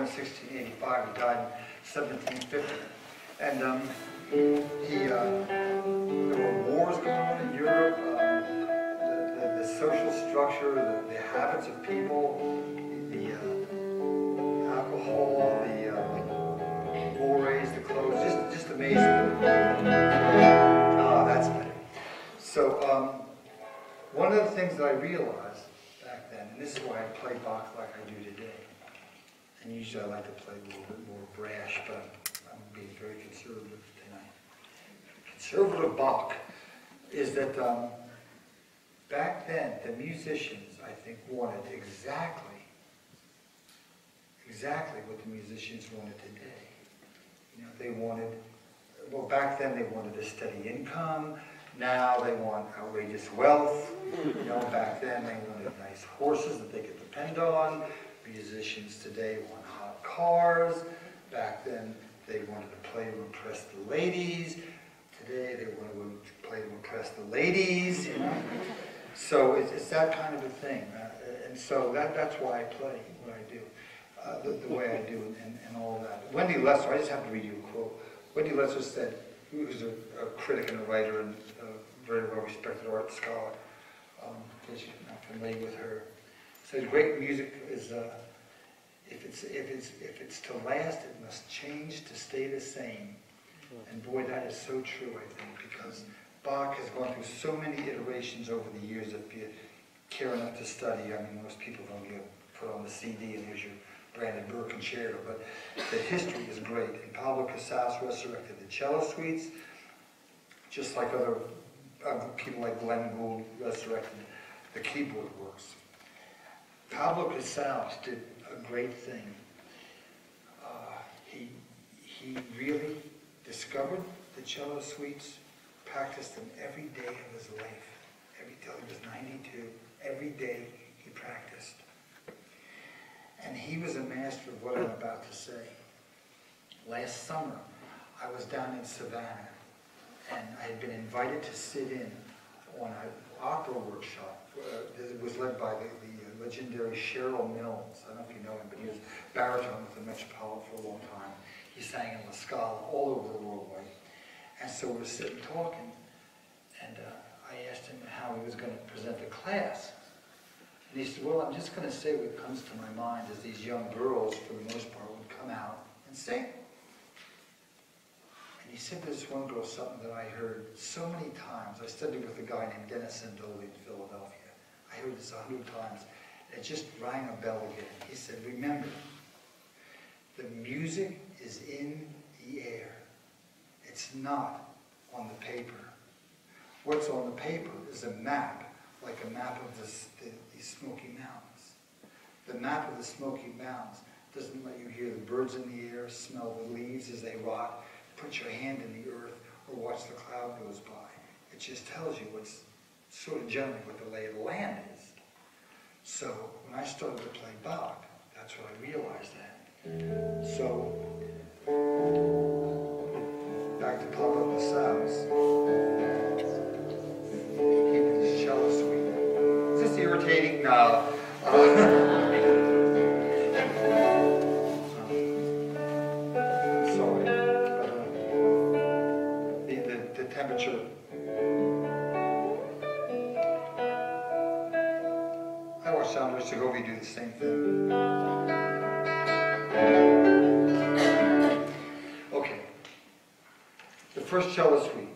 in 1685, he died in 1750. And there were wars going on in Europe, the social structure, the habits of people, the alcohol, the mores, the clothes, just amazing. Ah, that's better. So one of the things that I realized back then, and this is why I play Bach like I do today, and usually I like to play a little bit more brash, but I'm being very conservative tonight. Conservative Bach is that back then the musicians, I think, wanted exactly what the musicians wanted today. You know, they wanted, well, back then they wanted a steady income. Now they want outrageous wealth. You know, back then they wanted nice horses that they could depend on. Musicians today want hot cars. Back then they wanted to play to impress the ladies. Today they want to play to impress the ladies. You know, so it's that kind of a thing. And so that's why I play what I do. The way I do and all that. Wendy Lesser, I just have to read you a quote. Wendy Lesser said, who's a critic and a writer and a very well-respected art scholar, because you're not familiar with her, said great music is, if it's to last, it must change to stay the same. And boy, that is so true, I think, because Bach has gone through so many iterations over the years. If you care enough to study, I mean, most people don't get put on the CD and here's your Brandon Burke concerto, but the history is great. And Pablo Casals resurrected the cello suites, just like other people like Glenn Gould resurrected the keyboard works. Pablo Casals did a great thing. He really discovered the cello suites, practiced them every day of his life. Till he was 92, every day he practiced. And he was a master of what I'm about to say. Last summer, I was down in Savannah, and I had been invited to sit in on an opera workshop. It was led by the legendary Cheryl Mills. I don't know if you know him, but he was baritone with the Metropolitan for a long time. He sang in La Scala all over the world. And so we were sitting talking, and I asked him how he was going to present the class. And he said, well, I'm just going to say what comes to my mind is these young girls, for the most part, would come out and sing. And he said to this one girl something that I heard so many times. I studied with a guy named Dennis Sandoli in Philadelphia. I heard this 100 times. It just rang a bell again. He said, remember, the music is in the air. It's not on the paper. What's on the paper is a map, like a map of the Smoky Mountains. The map of the Smoky Mountains doesn't let you hear the birds in the air, smell the leaves as they rot, put your hand in the earth, or watch the cloud goes by. It just tells you what's sort of generally what the lay of the land is. So when I started to play Bach, that's when I realized that. So back to Pablo Casals. Keeping his cello suite. Is this irritating? No. Sorry. The temperature. I watched Sandro Segovia do the same thing. Okay. The first cello suite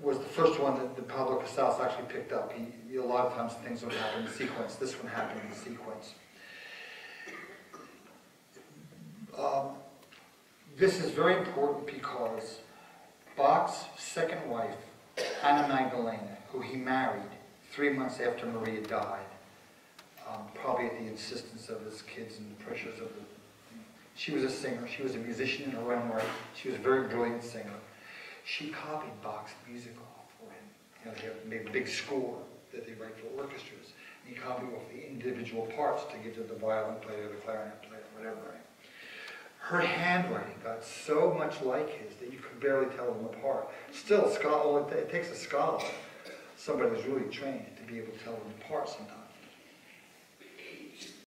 was the first one that Pablo Casals actually picked up. A lot of times things don't happen in sequence. This one happened in sequence. This is very important because Bach's second wife, Anna Magdalena, who he married 3 months after Maria died, probably at the insistence of his kids and the pressures of the... She was a singer. She was a musician in her own right. She was a very brilliant singer. She copied Bach's music off for him. You know, they have made a big score that they write for orchestras. And he copied off the individual parts to give to the violin player, the clarinet player, whatever. Her handwriting got so much like his that you could barely tell them apart. Still, it takes a scholar, somebody who's really trained, to be able to tell them apart sometimes.